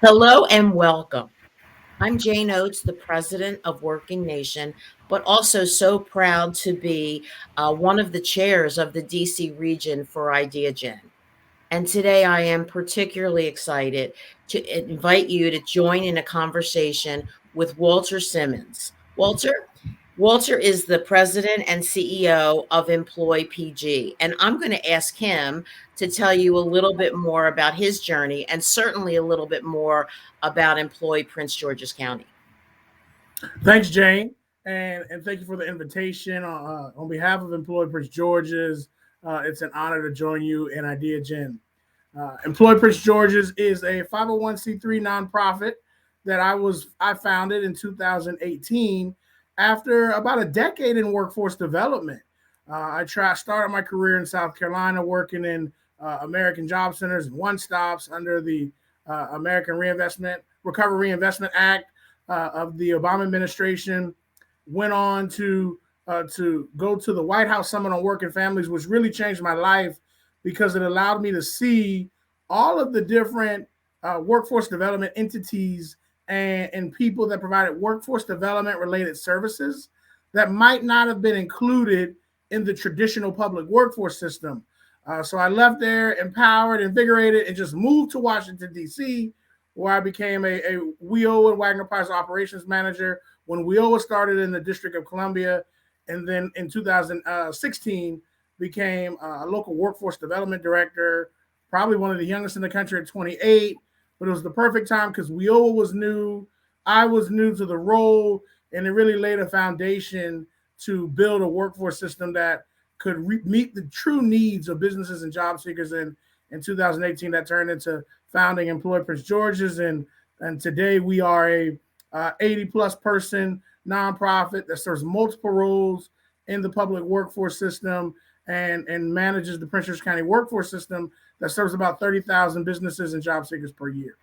Hello and welcome. I'm Jane Oates, the president of WorkingNation, but also so proud to be one of the chairs of the DC region for IdeaGen. And today I am particularly excited to invite you to join in a conversation with Walter Simmons. Walter is the president and CEO of Employ PG, and I'm going to ask him to tell you a little bit more about his journey and certainly a little bit more about Employ Prince George's County. Thanks, Jane, and thank you for the invitation. On behalf of Employed Prince George's, it's an honor to join you in Idea Gen. Employed Prince George's is a 501c3 nonprofit that I founded in 2018 after about a decade in workforce development. Started my career in South Carolina working in American job centers and one stops under the American Recovery Reinvestment Act of the Obama administration. Went on to go to the White House Summit on Working Families, which really changed my life because it allowed me to see all of the different workforce development entities and people that provided workforce development related services that might not have been included in the traditional public workforce system. So I left there empowered, invigorated, and just moved to Washington, D.C., where I became a WIO and Wagner Price operations manager when WIO started in the District of Columbia. And then in 2016, became a local workforce development director, probably one of the youngest in the country at 28. But it was the perfect time because WIO was new, I was new to the role, and it really laid a foundation to build a workforce system that could meet the true needs of businesses and job seekers. And in 2018, that turned into founding Employed Prince George's, and today we are a 80 plus person nonprofit that serves multiple roles in the public workforce system and manages the Prince George's County workforce system that serves about 30,000 businesses and job seekers per year.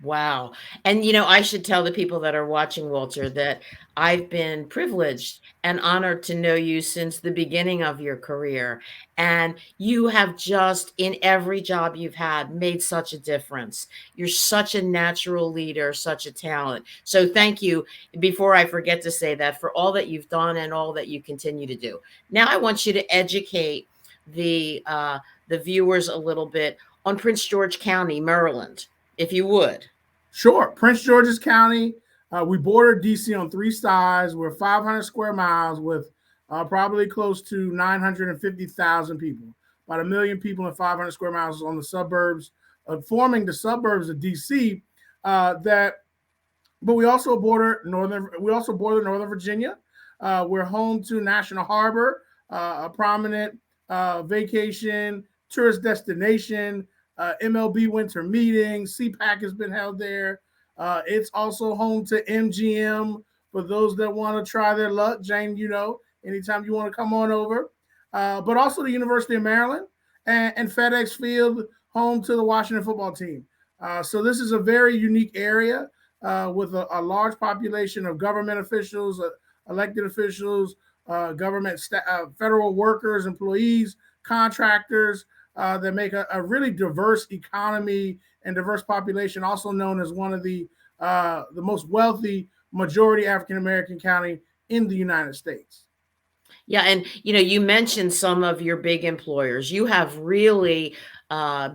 Wow. And, I should tell the people that are watching, Walter, that I've been privileged and honored to know you since the beginning of your career. And you have just, in every job you've had, made such a difference. You're such a natural leader, such a talent. So thank you, before I forget to say that, for all that you've done and all that you continue to do. Now I want you to educate the viewers a little bit on Prince George County, Maryland, if you would. Sure. Prince George's County, we border DC on three sides. We're 500 square miles with probably close to 950,000 people, about a million people in 500 square miles on the suburbs, forming the suburbs of DC. But we also border Northern Virginia. We're home to National Harbor, a prominent vacation tourist destination. MLB winter meetings, CPAC has been held there. It's also home to MGM for those that want to try their luck. Jane, anytime you want to come on over. But also the University of Maryland and FedEx Field, home to the Washington football team. So this is a very unique area with a large population of government officials, elected officials, federal workers, employees, contractors, that make a really diverse economy and diverse population, also known as one of the most wealthy majority African American county in the United States. Yeah, and you mentioned some of your big employers. You have really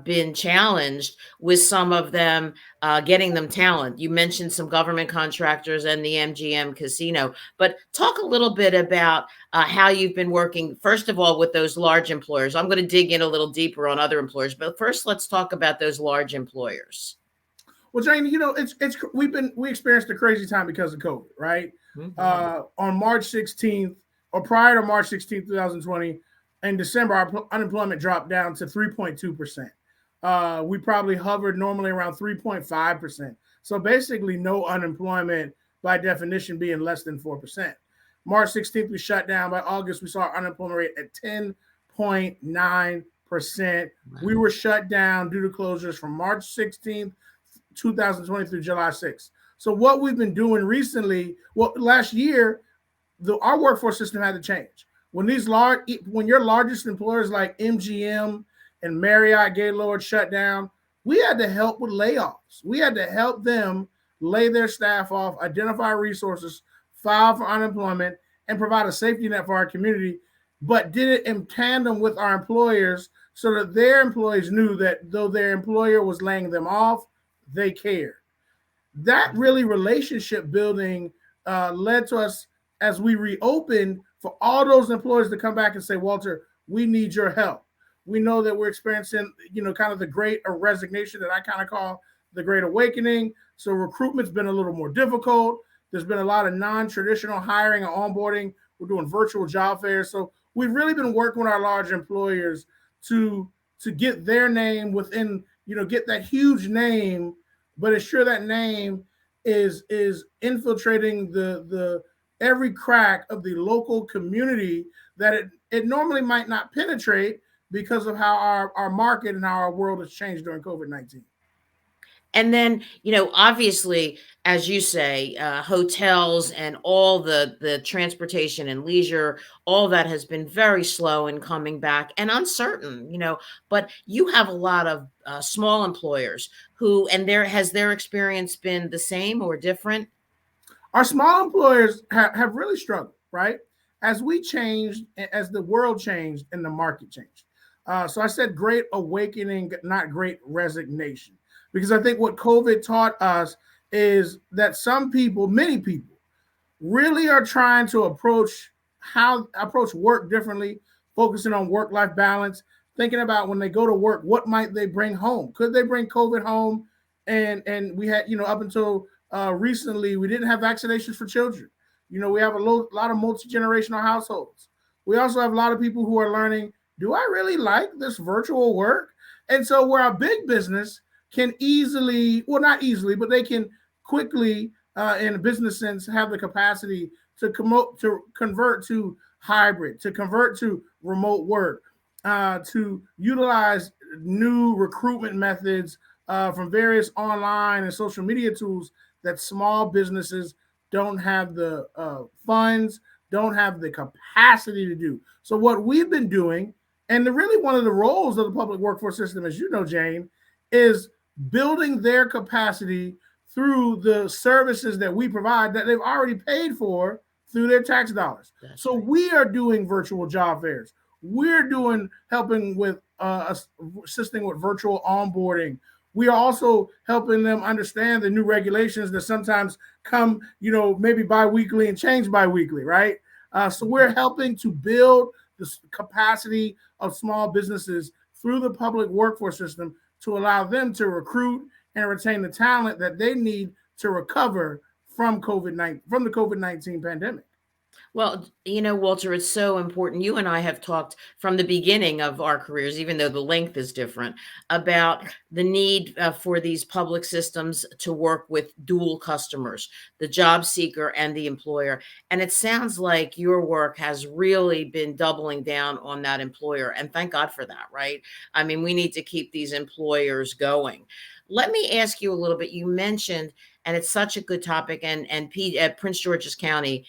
been challenged with some of them getting them talent. You mentioned some government contractors and the MGM casino, but talk a little bit about how you've been working, first of all, with those large employers. I'm going to dig in a little deeper on other employers, but first let's talk about those large employers. Well, Jane, we experienced a crazy time because of COVID, right? On March 16th, or prior to March 16th, 2020, in December, our unemployment dropped down to 3.2%. We probably hovered normally around 3.5%. So basically no unemployment by definition being less than 4%. March 16th, we shut down. By August, we saw our unemployment rate at 10.9%. We were shut down due to closures from March 16th, 2020 through July 6th. So what we've been doing recently, last year, our workforce system had to change. When your largest employers like MGM and Marriott, Gaylord shut down, we had to help with layoffs. We had to help them lay their staff off, identify resources, file for unemployment, and provide a safety net for our community, but did it in tandem with our employers so that their employees knew that though their employer was laying them off, they cared. That really relationship building led to us as we reopened for all those employers to come back and say, Walter, we need your help. We know that we're experiencing, kind of the great resignation that I kind of call the great awakening. So recruitment's been a little more difficult. There's been a lot of non-traditional hiring and onboarding. We're doing virtual job fairs. So we've really been working with our large employers to get their name within, get that huge name, but ensure that name is infiltrating the every crack of the local community that it normally might not penetrate because of how our market and how our world has changed during COVID-19. And then, obviously, as you say, hotels and all the transportation and leisure, all that has been very slow in coming back and uncertain. But you have a lot of small employers who, and has their experience been the same or different? Our small employers have really struggled, right? As we changed, as the world changed and the market changed. So I said great awakening, not great resignation, because I think what COVID taught us is that some people, many people, really are trying to approach work differently, focusing on work-life balance, thinking about when they go to work, what might they bring home? Could they bring COVID home? And we had, up until recently, we didn't have vaccinations for children. We have a lot of multi-generational households. We also have a lot of people who are learning, do I really like this virtual work? And so where a big business can easily, well, not easily, but they can quickly, in a business sense, have the capacity to convert to hybrid, to convert to remote work, to utilize new recruitment methods from various online and social media tools that small businesses don't have the funds, don't have the capacity to do. So what we've been doing, and really one of the roles of the public workforce system, as you know, Jane, is building their capacity through the services that we provide that they've already paid for through their tax dollars. That's so right. We are doing virtual job fairs. We're helping with assisting with virtual onboarding. We are also helping them understand the new regulations that sometimes come, maybe biweekly and change biweekly, right? So we're helping to build the capacity of small businesses through the public workforce system to allow them to recruit and retain the talent that they need to recover from the COVID-19 pandemic. Well, Walter, it's so important. You and I have talked from the beginning of our careers, even though the length is different, about the need for these public systems to work with dual customers, the job seeker and the employer. And it sounds like your work has really been doubling down on that employer. And thank God for that, right? I mean, we need to keep these employers going. Let me ask you a little bit. You mentioned, and it's such a good topic, and Prince George's County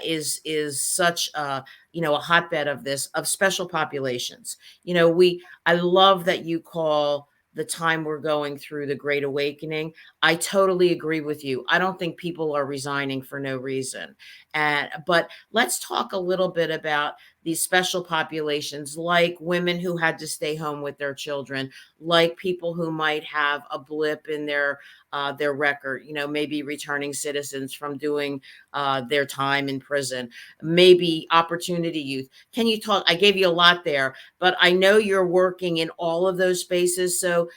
is such a hotbed of special populations. I love that you call the time we're going through the Great Awakening. I totally agree with you. I don't think people are resigning for no reason. But let's talk a little bit about these special populations, like women who had to stay home with their children, like people who might have a blip in their record, maybe returning citizens from doing their time in prison, maybe opportunity youth. Can you talk? I gave you a lot there, but I know you're working in all of those spaces. So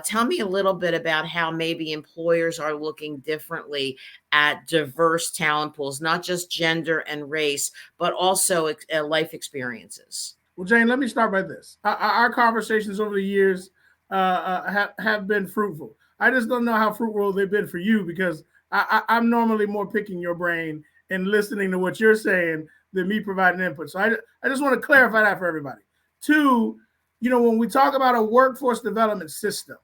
tell me a little bit about how maybe employers are looking differently at diverse talent pools, not just gender and race, but also life experiences. Well, Jane, let me start by this. Our conversations over the years have been fruitful. I just don't know how fruitful they've been for you because I'm normally more picking your brain and listening to what you're saying than me providing input. So I just want to clarify that for everybody. Two, when we talk about a workforce development system,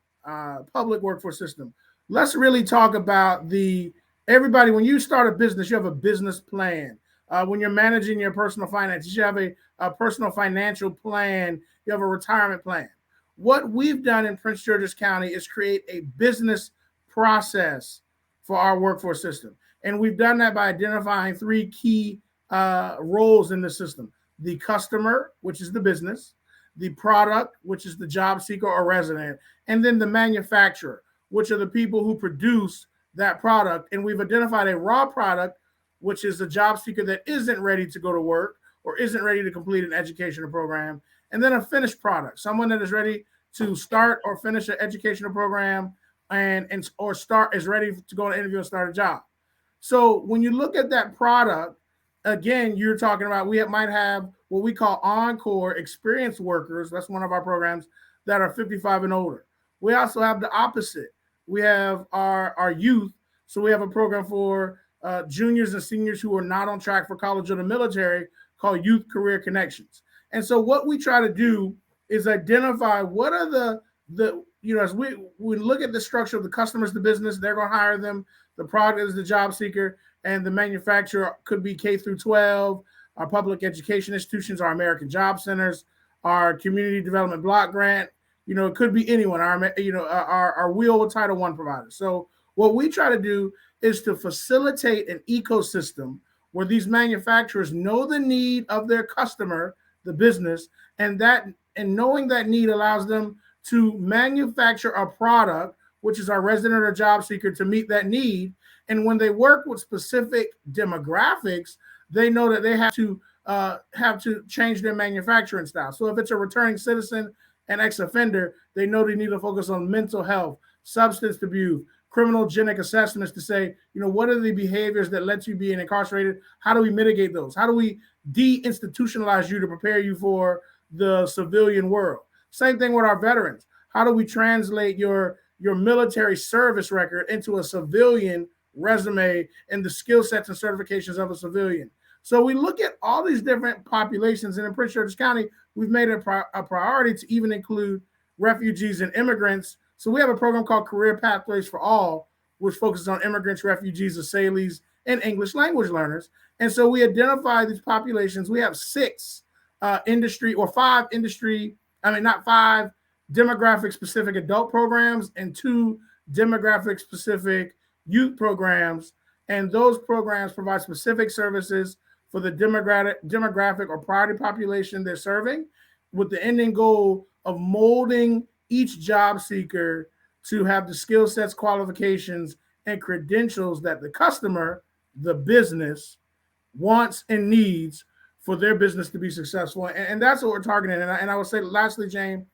public workforce system, let's really talk about everybody. When you start a business, you have a business plan. When you're managing your personal finances, you have a personal financial plan. You have a retirement plan. what we've done in Prince George's County is create a business process for our workforce system. And we've done that by identifying three key roles in the system: the customer, which is the business; the product, which is the job seeker or resident; and then the manufacturer, which are the people who produce that product. And we've identified a raw product, which is a job seeker that isn't ready to go to work or isn't ready to complete an educational program, and then a finished product, someone that is ready to start or finish an educational program and or start is ready to go to interview and start a job. So when you look at that product, again, you're talking about might have what we call encore experienced workers. That's one of our programs that are 55 and older. We also have the opposite. We have our youth. So we have a program for juniors and seniors who are not on track for college or the military called Youth Career Connections. And so what we try to do is identify what are the as we look at the structure of the customers, the business, they're going to hire them. The product is the job seeker, and the manufacturer could be K through 12, our public education institutions, our American Job Centers, our community development block grant. It could be anyone. Our wheel with Title I providers. So what we try to do is to facilitate an ecosystem where these manufacturers know the need of their customer, the business, and knowing that need allows them to manufacture a product, which is our resident or job seeker, to meet that need. And when they work with specific demographics, they know that they have to change their manufacturing style. So if it's a returning citizen and ex-offender, they know they need to focus on mental health, substance abuse, criminogenic assessments to say, what are the behaviors that let you be incarcerated? How do we mitigate those? How do we de-institutionalize you to prepare you for the civilian world? Same thing with our veterans. How do we translate your military service record into a civilian resume and the skill sets and certifications of a civilian? So we look at all these different populations, and in Prince George's County, we've made it a priority to even include refugees and immigrants. So we have a program called Career Pathways for All, which focuses on immigrants, refugees, asylees, and English language learners. And so we identify these populations. We have five demographic-specific adult programs and 2 demographic-specific youth programs. And those programs provide specific services for the demographic or priority population they're serving, with the ending goal of molding each job seeker to have the skill sets, qualifications, and credentials that the customer, the business, wants and needs for their business to be successful. And that's what we're targeting. And I would say, lastly, Jane,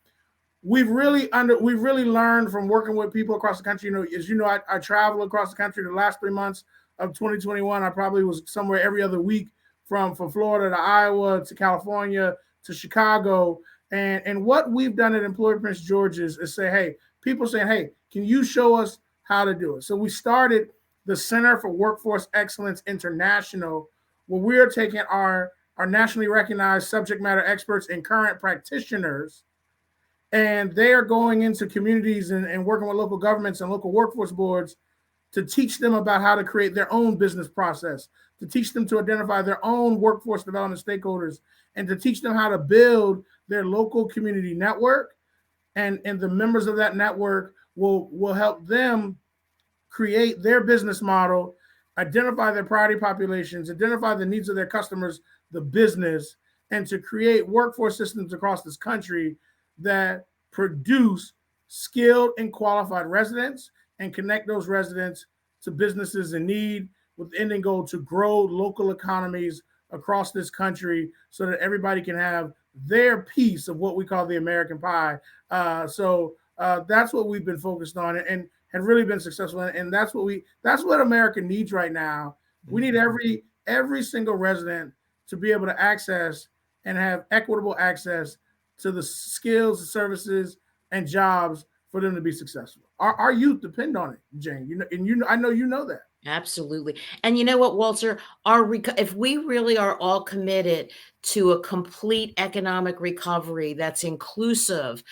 we've really learned from working with people across the country. As you know, I travel across the country. The last 3 months of 2021, I probably was somewhere every other week, from Florida to Iowa to California to Chicago. And what we've done at Employer Prince George's is say, hey, people saying, hey, can you show us how to do it? So we started the Center for Workforce Excellence International, where we're taking our nationally recognized subject matter experts and current practitioners, and they are going into communities and working with local governments and local workforce boards to teach them about how to create their own business process, to teach them to identify their own workforce development stakeholders, and to teach them how to build their local community network. And the members of that network will help them create their business model, identify their priority populations, identify the needs of their customers, the business, and to create workforce systems across this country that produce skilled and qualified residents and connect those residents to businesses in need, with the ending goal to grow local economies across this country so that everybody can have their piece of what we call the American pie. So that's what we've been focused on and have really been successful in. And that's what America needs right now. We need every single resident to be able to access and have equitable access to the skills, services, and jobs for them to be successful. Our youth depend on it, Jane. I know you know that. Absolutely. And you know what, Walter, if we really are all committed to a complete economic recovery that's inclusive,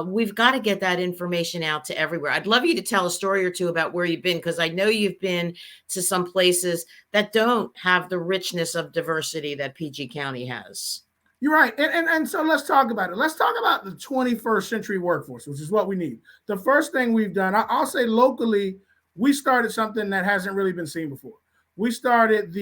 we've got to get that information out to everywhere. I'd love you to tell a story or two about where you've been, because I know you've been to some places that don't have the richness of diversity that PG County has. You're right. And so let's talk about it. Let's talk about the 21st century workforce, which is what we need. The first thing we've done, I'll say locally, we started something that hasn't really been seen before. We started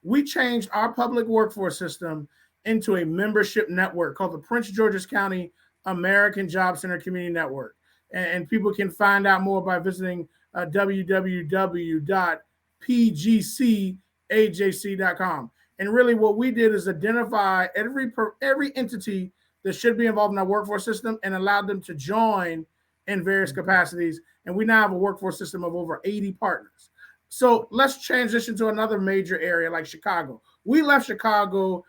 we changed our public workforce system into a membership network called the Prince George's County American Job Center Community Network. And people can find out more by visiting www.pgcajc.com. And really, what we did is identify every entity that should be involved in our workforce system and allowed them to join in various capacities. And we now have a workforce system of over 80 partners. So let's transition to another major area like Chicago. We left Chicago,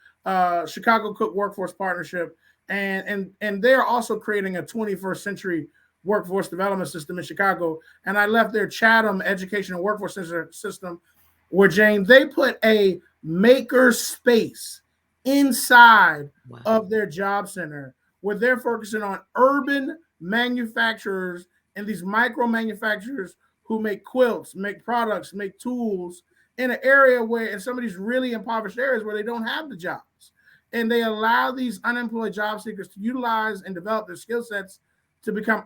Chicago Cook Workforce Partnership, and they're also creating a 21st century workforce development system in Chicago. And I left their Chatham Education and Workforce Center system, where Jane, they put a maker space inside of their job center where they're focusing on urban manufacturers and these micro manufacturers who make quilts, make products, make tools in an area where, in some of these really impoverished areas where they don't have the jobs. And they allow these unemployed job seekers to utilize and develop their skill sets to become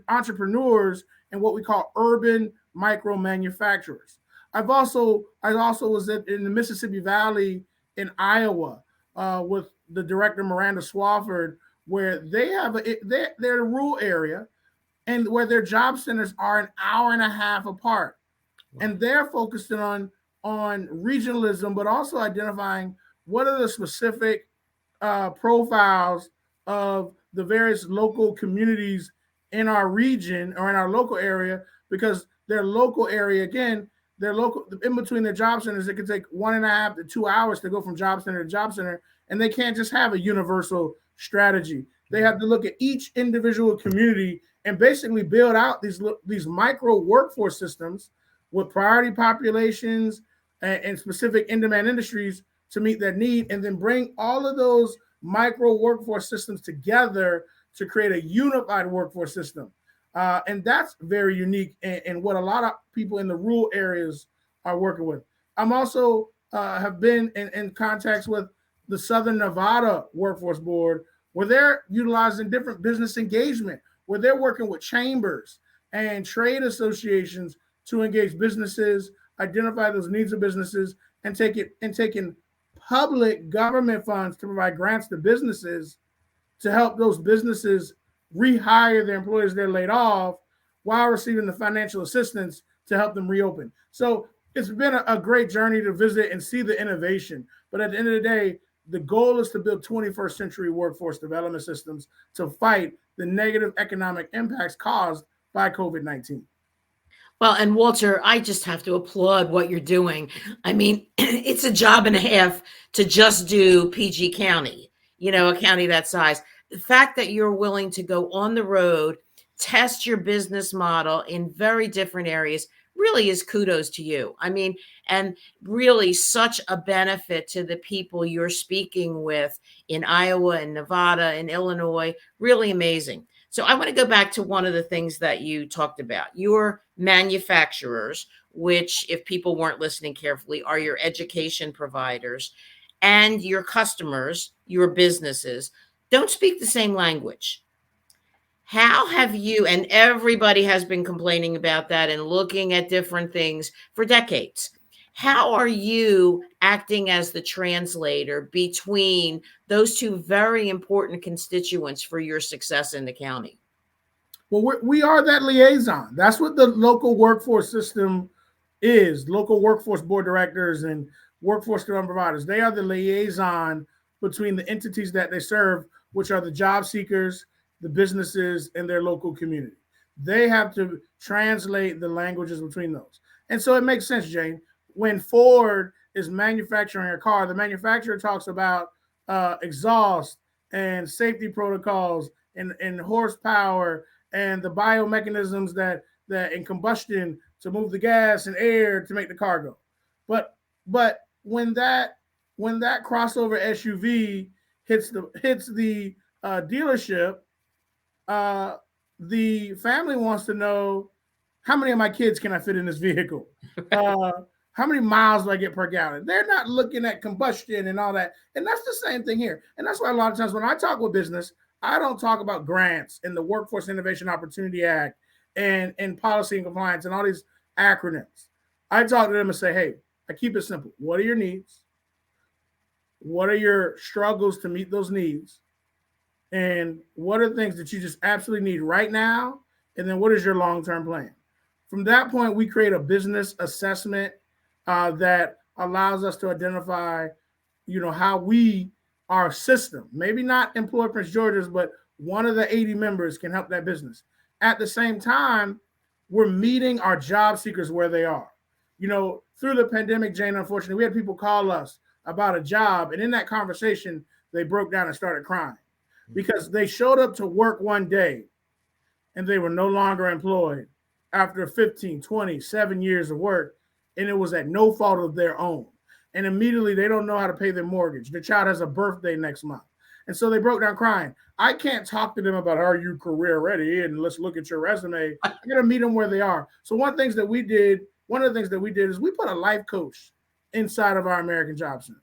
entrepreneurs and what we call urban micro manufacturers. I also was in the Mississippi Valley in Iowa with the director Miranda Swafford, where they have they're a rural area, and where their job centers are an hour and a half apart, and they're focusing on regionalism, but also identifying what are the specific profiles of the various local communities in our region or in our local area, because their local area, again, their local in between their job centers, it can take 1.5 to 2 hours to go from job center to job center, and they can't just have a universal strategy. They have to look at each individual community and basically build out these micro workforce systems with priority populations and specific in-demand industries to meet that need, and then bring all of those micro workforce systems together to create a unified workforce system. And that's very unique and what a lot of people in the rural areas are working with. I'm also have been in contacts with the Southern Nevada Workforce Board, where they're utilizing different business engagement, where they're working with chambers and trade associations to engage businesses, identify those needs of businesses, and taking public government funds to provide grants to businesses to help those businesses rehire their employees they're laid off while receiving the financial assistance to help them reopen. So it's been a great journey to visit and see the innovation. But at the end of the day, the goal is to build 21st century workforce development systems to fight the negative economic impacts caused by COVID-19. Well, and Walter, I just have to applaud what you're doing. I mean, it's a job and a half to just do PG County, a county that size. The fact that you're willing to go on the road, test your business model in very different areas really is kudos to you. I mean, and really such a benefit to the people you're speaking with in Iowa and Nevada and Illinois. Really amazing. So I want to go back to one of the things that you talked about. Your manufacturers, which, if people weren't listening carefully, are your education providers, and your customers, your businesses, don't speak the same language. How have you, and everybody has been complaining about that and looking at different things for decades. How are you acting as the translator between those two very important constituents for your success in the county? Well, we are that liaison. That's what the local workforce system is. Local workforce board directors and workforce development providers. They are the liaison between the entities that they serve, which are the job seekers, the businesses, and their local community. They have to translate the languages between those. And so it makes sense, Jane. When Ford is manufacturing a car, the manufacturer talks about exhaust and safety protocols and horsepower and the biomechanisms that in combustion to move the gas and air to make the car go. But when that crossover SUV hits the dealership, uh, the family wants to know how many of my kids can I fit in this vehicle. Uh, How many miles do I get per gallon? They're not looking at combustion and all that. And that's the same thing here. And that's why a lot of times when I talk with business, I don't talk about grants and the Workforce Innovation Opportunity Act and policy and compliance and all these acronyms. I talk to them and say, hey, I keep it simple. What are your needs? What are your struggles to meet those needs? And what are the things that you just absolutely need right now? And then what is your long term plan? From that point, we create a business assessment that allows us to identify, how our system, maybe not Employ Prince George's, but one of the 80 members can help that business. At the same time, we're meeting our job seekers where they are. Through the pandemic, Jane, unfortunately, we had people call us about a job, and in that conversation, they broke down and started crying because they showed up to work one day and they were no longer employed after 15, 20, 7 years of work, and it was at no fault of their own. And immediately they don't know how to pay their mortgage. The child has a birthday next month. And so they broke down crying. I can't talk to them about, are you career ready? And let's look at your resume. I'm going to meet them where they are. So one of the things that we did is we put a life coach inside of our American Job Center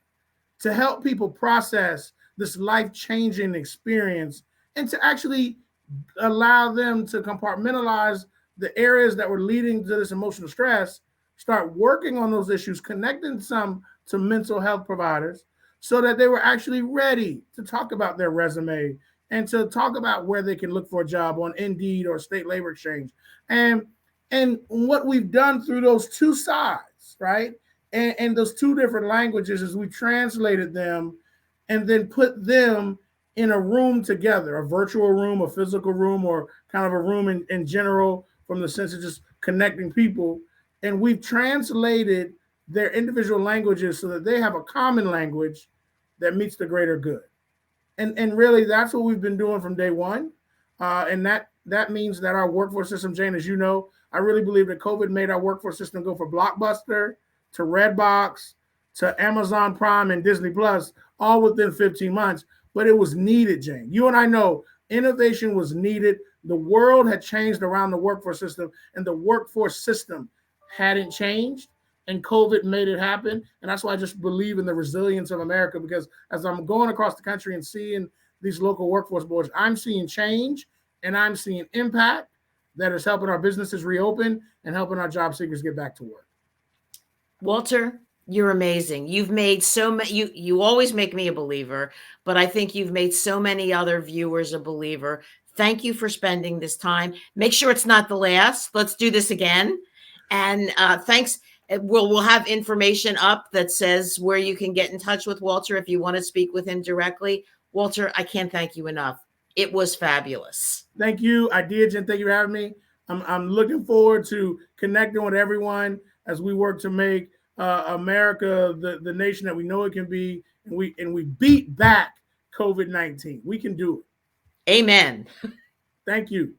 to help people process this life-changing experience and to actually allow them to compartmentalize the areas that were leading to this emotional stress, start working on those issues, connecting some to mental health providers so that they were actually ready to talk about their resume and to talk about where they can look for a job on Indeed or State Labor Exchange. And what we've done through those two sides, right? And those two different languages is we translated them and then put them in a room together, a virtual room, a physical room, or kind of a room in general from the sense of just connecting people. And we've translated their individual languages so that they have a common language that meets the greater good. And really, that's what we've been doing from day one. And that means that our workforce system, Jane, as you know, I really believe that COVID made our workforce system go from Blockbuster to Redbox to Amazon Prime and Disney Plus all within 15 months. But it was needed, Jane. You and I know innovation was needed. The world had changed around the workforce system, and the workforce system hadn't changed. And COVID made it happen. And that's why I just believe in the resilience of America, because as I'm going across the country and seeing these local workforce boards, I'm seeing change and I'm seeing impact that is helping our businesses reopen and helping our job seekers get back to work. Walter, you're amazing. You've made so many, you always make me a believer, but I think you've made so many other viewers a believer. Thank you for spending this time. Make sure it's not the last. Let's do this again. And thanks. We'll have information up that says where you can get in touch with Walter if you want to speak with him directly. Walter, I can't thank you enough. It was fabulous. Thank you. I did, Jen. Thank you for having me. I'm looking forward to connecting with everyone as we work to make America the nation that we know it can be, and we beat back COVID-19. We can do it. Amen. Thank you.